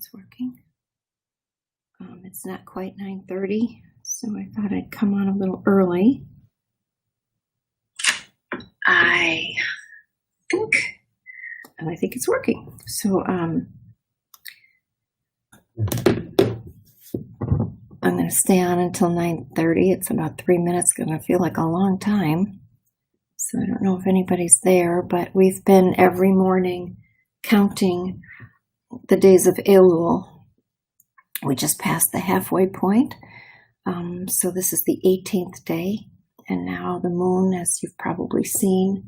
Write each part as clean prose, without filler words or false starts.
it's working. It's not quite 9:30, so I thought I'd come on a little early. I think it's working. So I'm going to stay on until 9:30. It's about 3 minutes. Going to feel like a long time. So I don't know if anybody's there, but we've been every morning counting the days of Elul. We just passed the halfway point. So this is the 18th day. And now the moon, as you've probably seen,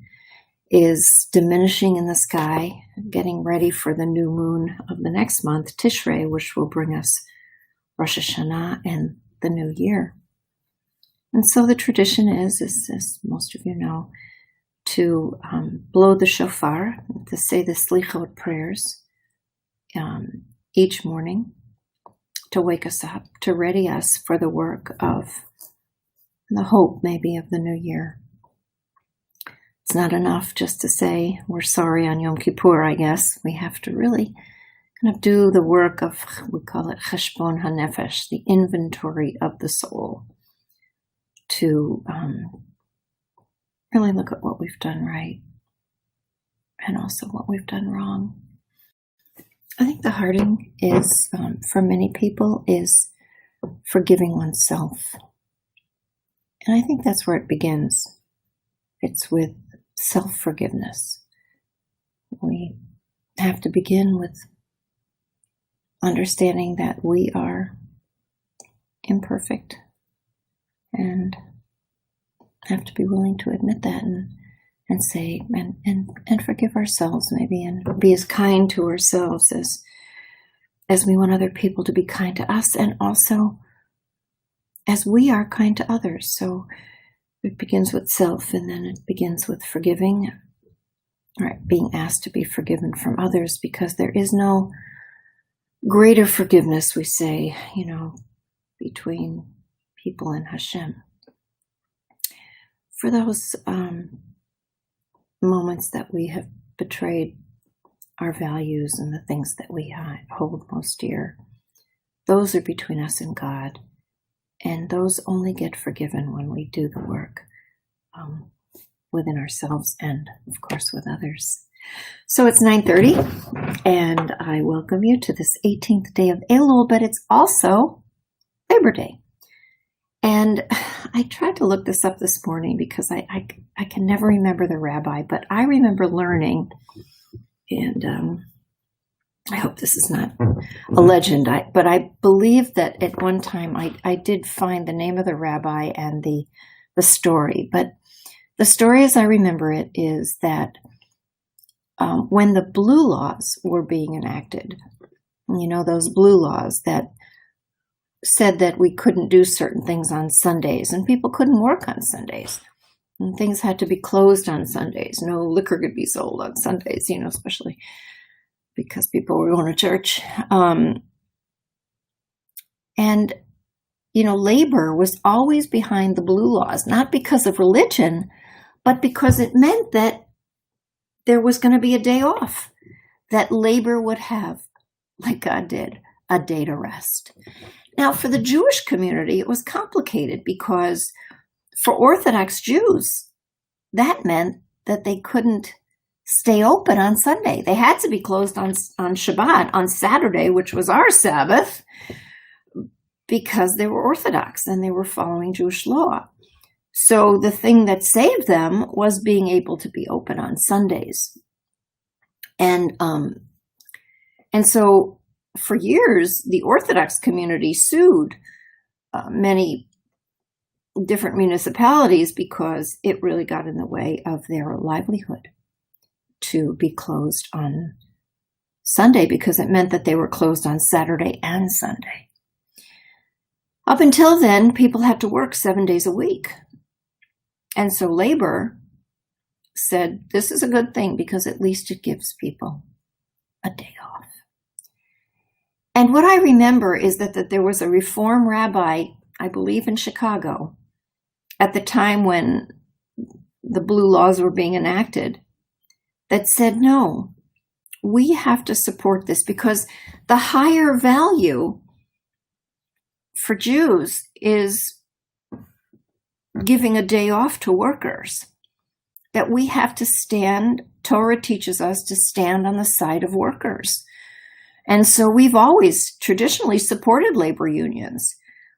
is diminishing in the sky, getting ready for the new moon of the next month, Tishrei, which will bring us Rosh Hashanah and the new year. And so the tradition is, as most of you know, to blow the shofar, to say the slichot prayers each morning, to wake us up, to ready us for the work of the hope maybe of the new year. It's not enough just to say we're sorry on Yom Kippur, I guess. We have to really kind of do the work of, we call it cheshbon hanefesh, the inventory of the soul, to really look at what we've done right and also what we've done wrong. I think the hard thing is, for many people, is forgiving oneself. And I think that's where it begins. It's with self-forgiveness. We have to begin with understanding that we are imperfect and have to be willing to admit that and say, and forgive ourselves maybe, and be as kind to ourselves as we want other people to be kind to us, and also as we are kind to others. So it begins with self, and then it begins with forgiving, right? Being asked to be forgiven from others, because there is no greater forgiveness, we say, between people and Hashem. For those moments that we have betrayed our values and the things that we hold most dear, those are between us and God. And those only get forgiven when we do the work within ourselves and, of course, with others. So it's 9:30, and I welcome you to this 18th day of Elul, but it's also Labor Day. And I tried to look this up this morning because I can never remember the rabbi, but I remember learning, and I hope this is not a legend, but I believe that at one time I did find the name of the rabbi and the story. But the story, as I remember it, is that when the blue laws were being enacted, those blue laws that said that we couldn't do certain things on Sundays, and people couldn't work on Sundays, and things had to be closed on Sundays. No liquor could be sold on Sundays, especially because people were going to church. And labor was always behind the blue laws, not because of religion, but because it meant that there was going to be a day off, that labor would have, like God did, a day to rest. Now, for the Jewish community, it was complicated because for Orthodox Jews, that meant that they couldn't stay open on Sunday. They had to be closed on Shabbat, on Saturday, which was our Sabbath, because they were Orthodox and they were following Jewish law. So the thing that saved them was being able to be open on Sundays. And so for years, the Orthodox community sued many different municipalities because it really got in the way of their livelihood to be closed on Sunday, because it meant that they were closed on Saturday and Sunday. Up until then, people had to work 7 days a week. And so labor said, this is a good thing because at least it gives people a day off. And what I remember is that there was a Reform rabbi, I believe in Chicago, at the time when the blue laws were being enacted, that said, no, we have to support this, because the higher value for Jews is giving a day off to workers. That we have to stand, Torah teaches us to stand on the side of workers. And so we've always traditionally supported labor unions.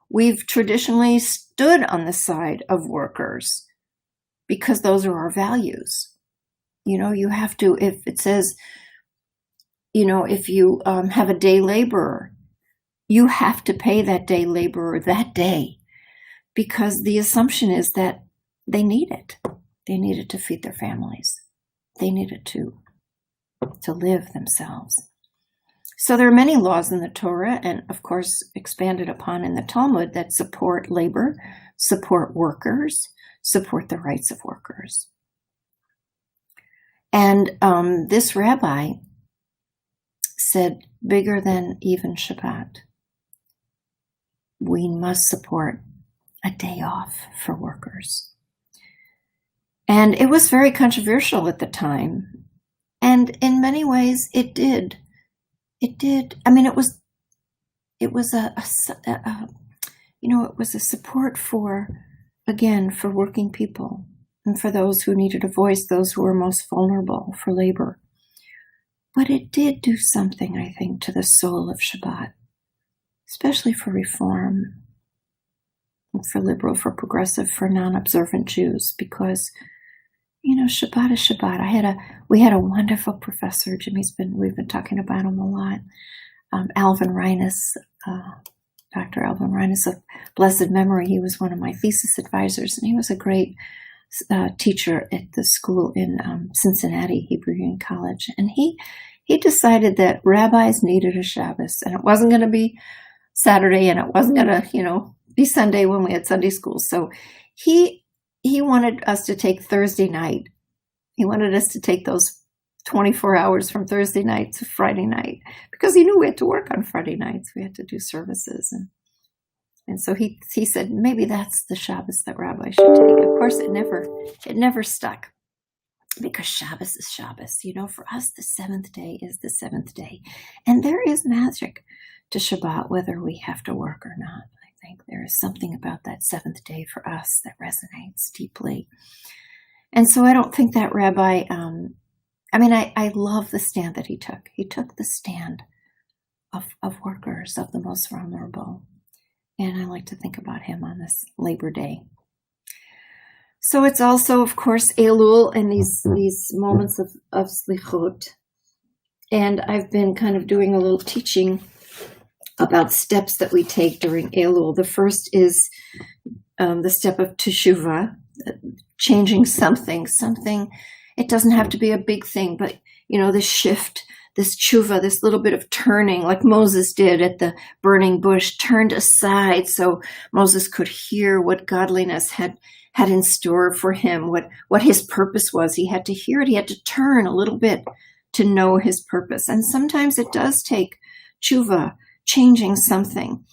We've traditionally stood on the side of workers because those are our values. You have to, if it says, if you have a day laborer, you have to pay that day laborer that day, because the assumption is that they need it. They need it to feed their families. They need it to live themselves. So there are many laws in the Torah, and of course expanded upon in the Talmud, that support labor, support workers, support the rights of workers. And this rabbi said, bigger than even Shabbat, we must support a day off for workers. And it was very controversial at the time. And in many ways it did. I mean, it was a support for working people and for those who needed a voice, those who were most vulnerable, for labor. But it did do something, I think, to the soul of Shabbat, especially for Reform, for liberal, for progressive, for non-observant Jews, because Shabbat is Shabbat. We had a wonderful professor. We've been talking about him a lot. Alvin Reines, Dr. Alvin Reines of blessed memory. He was one of my thesis advisors, and he was a great teacher at the school in Cincinnati, Hebrew Union College. And he decided that rabbis needed a Shabbos, and it wasn't going to be Saturday, and it wasn't going to, be Sunday when we had Sunday school. So he wanted us to take Thursday night. He wanted us to take those 24 hours from Thursday night to Friday night, because he knew we had to work on Friday nights. We had to do services. And so he said, maybe that's the Shabbos that rabbis should take. Of course, it never stuck, because Shabbos is Shabbos. For us, the seventh day is the seventh day. And there is magic to Shabbat, whether we have to work or not. I think there is something about that seventh day for us that resonates deeply. And so I don't think that rabbi, I love the stand that he took. He took the stand of workers, of the most vulnerable. And I like to think about him on this Labor Day. So it's also, of course, Elul and these moments of slichut. And I've been kind of doing a little teaching about steps that we take during Elul. The first is the step of Teshuva, changing something. It doesn't have to be a big thing, but, this shift, this tshuva, this little bit of turning, like Moses did at the burning bush, turned aside so Moses could hear what godliness had in store for him, what his purpose was. He had to hear it. He had to turn a little bit to know his purpose. And sometimes it does take tshuva, changing something.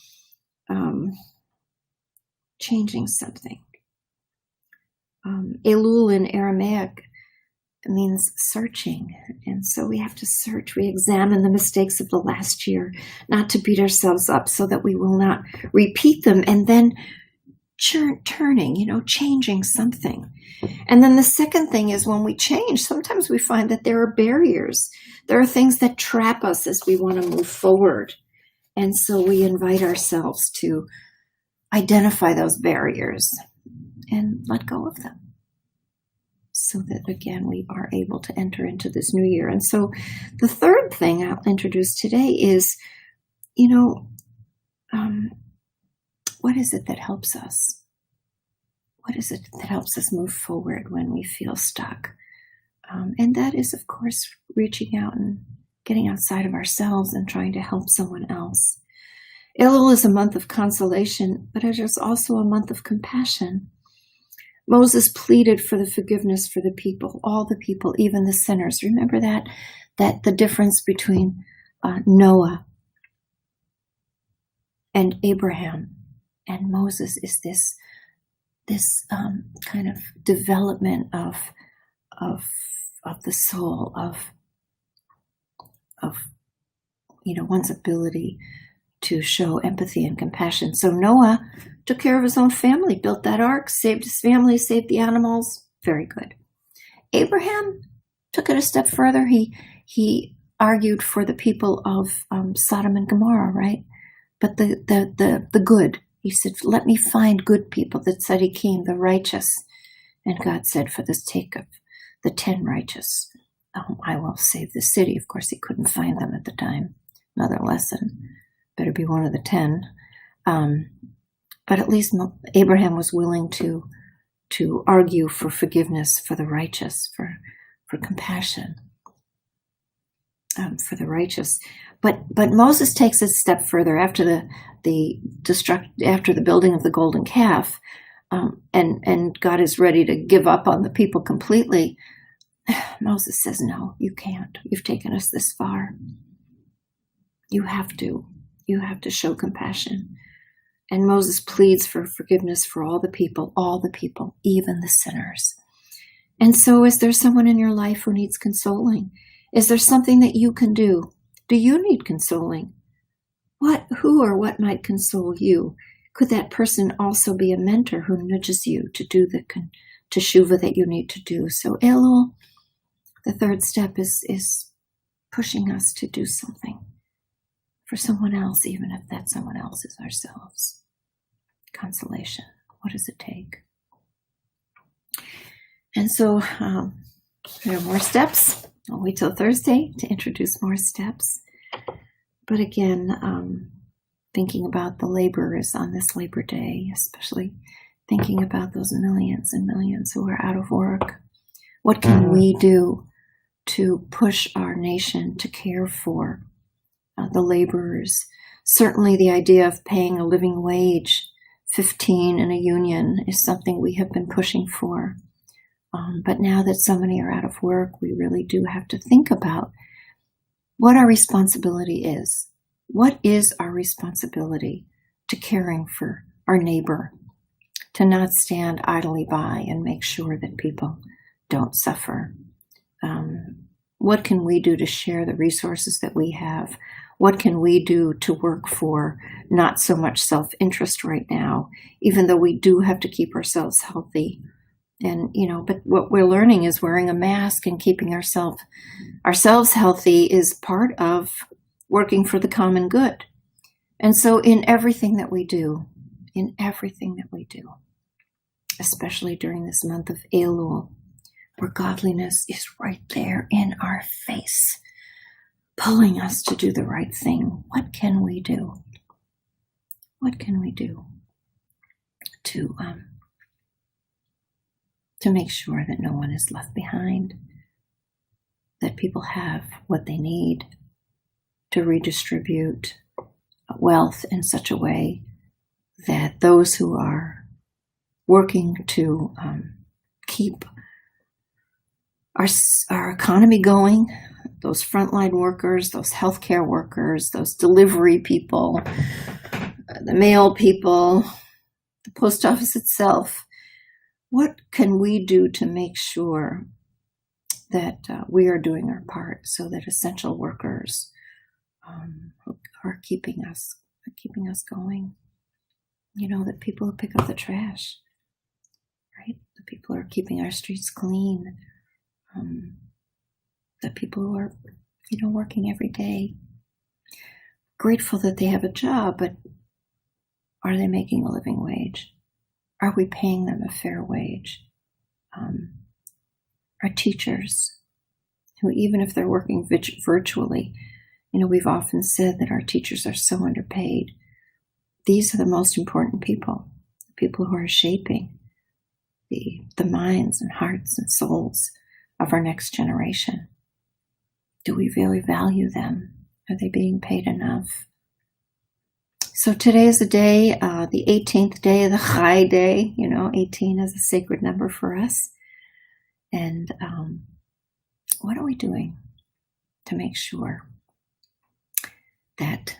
Elul in Aramaic means searching. And so we have to search. We examine the mistakes of the last year, not to beat ourselves up so that we will not repeat them. And then turning, changing something. And then the second thing is, when we change, sometimes we find that there are barriers. There are things that trap us as we want to move forward. And so we invite ourselves to identify those barriers and let go of them, so that, again, we are able to enter into this new year. And so the third thing I'll introduce today is, what is it that helps us? What is it that helps us move forward when we feel stuck? And that is, of course, reaching out and getting outside of ourselves and trying to help someone else. Elul is a month of consolation, but it is also a month of compassion. Moses pleaded for the forgiveness for the people, all the people, even the sinners. Remember that the difference between Noah and Abraham and Moses is this kind of development of the soul, one's ability to show empathy and compassion. So Noah took care of his own family, built that ark, saved his family, saved the animals. Very good. Abraham took it a step further. He argued for the people of Sodom and Gomorrah, right? But the good. He said, let me find good people. That said he came, the righteous. And God said, for the sake of the 10 righteous, I will save the city. Of course, he couldn't find them at the time. Another lesson. Better be one of the 10. But at least Abraham was willing to argue for forgiveness for the righteous, for compassion for the righteous. But Moses takes it a step further after the building of the golden calf, and God is ready to give up on the people completely. Moses says, no, you can't. You've taken us this far. You have to show compassion. And Moses pleads for forgiveness for all the people, even the sinners. And so is there someone in your life who needs consoling? Is there something that you can do? Do you need consoling? Who or what might console you? Could that person also be a mentor who nudges you to do the Teshuva that you need to do? So Elul, the third step, is pushing us to do something for someone else, even if that someone else is ourselves. Consolation. What does it take? And so there are more steps. I'll wait till Thursday to introduce more steps. But again, thinking about the laborers on this Labor Day, especially thinking about those millions and millions who are out of work. What can we do to push our nation to care for the laborers? Certainly the idea of paying a living wage, 15 in a union, is something we have been pushing for. But now that so many are out of work, we really do have to think about what our responsibility is. What is our responsibility to caring for our neighbor, to not stand idly by and make sure that people don't suffer? What can we do to share the resources that we have? What can we do to work for not so much self-interest right now, even though we do have to keep ourselves healthy? And, but what we're learning is wearing a mask and keeping ourselves healthy is part of working for the common good. And so in everything that we do, especially during this month of Elul, where godliness is right there in our face, pulling us to do the right thing, what can we do? What can we do to make sure that no one is left behind, that people have what they need to redistribute wealth in such a way that those who are working to keep our economy going, those frontline workers, those healthcare workers, those delivery people, the mail people, the post office itself, what can we do to make sure that we are doing our part so that essential workers are keeping us going? That people who pick up the trash, right? The people who are keeping our streets clean. The people who are, working every day. Grateful that they have a job, but are they making a living wage? Are we paying them a fair wage? Our teachers, who even if they're working virtually, we've often said that our teachers are so underpaid. These are the most important people who are shaping the minds and hearts and souls of our next generation. Do we really value them? Are they being paid enough? So today is the day, the 18th day of the Chai day. 18 is a sacred number for us. And what are we doing to make sure that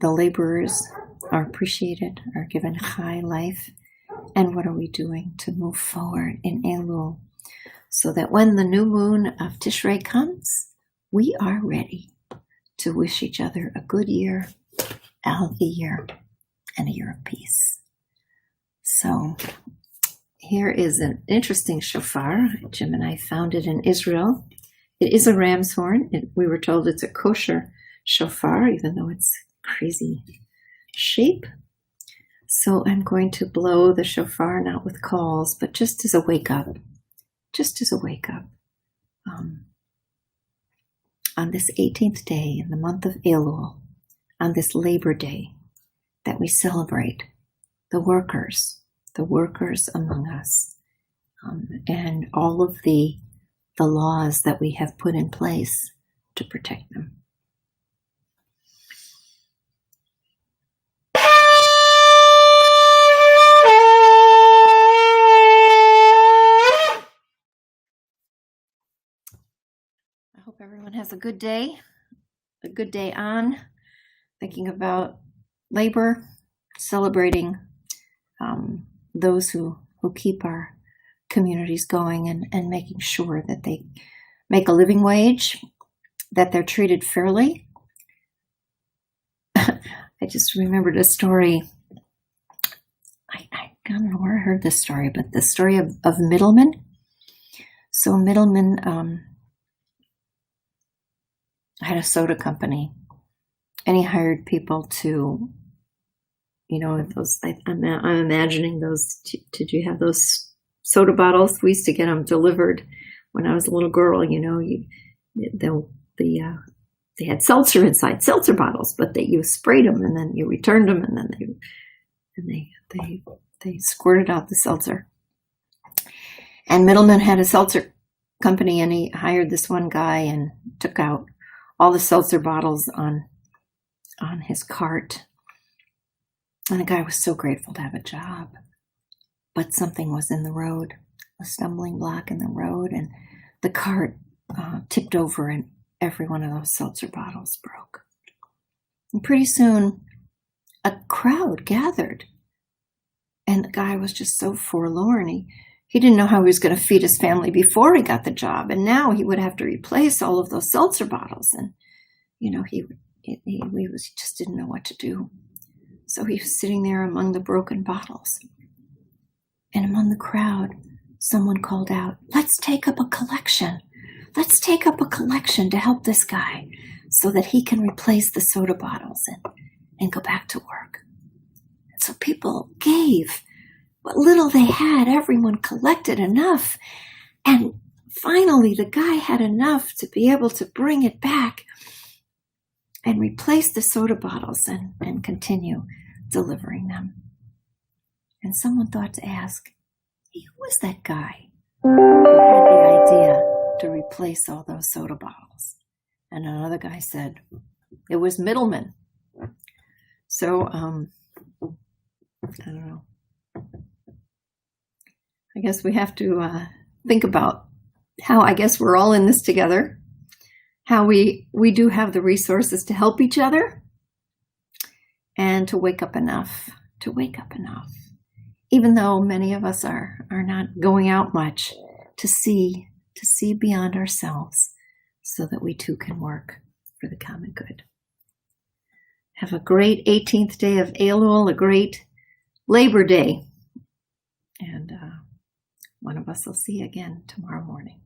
the laborers are appreciated, are given Chai life? And what are we doing to move forward in Elul so that when the new moon of Tishrei comes, we are ready to wish each other a good year, a healthy year, and a year of peace. So here is an interesting shofar. Jim and I found it in Israel. It is a ram's horn. We were told it's a kosher shofar, even though it's crazy shape. So I'm going to blow the shofar, not with calls, but just as a wake up. Just as a wake up. On this 18th day in the month of Elul, on this Labor Day that we celebrate the workers among us, and all of the laws that we have put in place to protect them. I hope everyone has a good day on, thinking about labor, celebrating those who keep our communities going and making sure that they make a living wage, that they're treated fairly. I just remembered a story. I don't know where I heard this story, but the story of Middleman. So Middleman had a soda company, and he hired people to, those. I'm imagining those. Did you have those soda bottles? We used to get them delivered when I was a little girl. They had seltzer inside, seltzer bottles, but you sprayed them and then you returned them, and then they squirted out the seltzer. And Middleman had a seltzer company, and he hired this one guy and took out all the seltzer bottles on his cart. And the guy was so grateful to have a job. But something was in the road, a stumbling block in the road, and the cart tipped over and every one of those seltzer bottles broke. And pretty soon, a crowd gathered. And the guy was just so forlorn. He didn't know how he was going to feed his family before he got the job. And now he would have to replace all of those seltzer bottles. And, he just didn't know what to do. So he was sitting there among the broken bottles. And among the crowd, someone called out, "Let's take up a collection. Let's take up a collection to help this guy so that he can replace the soda bottles and go back to work." And so people gave what little they had. Everyone collected enough. And finally, the guy had enough to be able to bring it back and replace the soda bottles and continue delivering them. And someone thought to ask, "Hey, who was that guy who had the idea to replace all those soda bottles?" And another guy said, "It was Middleman." So, I don't know. I guess we have to think about how, I guess we're all in this together, how we do have the resources to help each other and to wake up enough, even though many of us are not going out much, to see beyond ourselves so that we too can work for the common good. Have a great 18th day of Elul, a great Labor Day. And one of us will see you again tomorrow morning.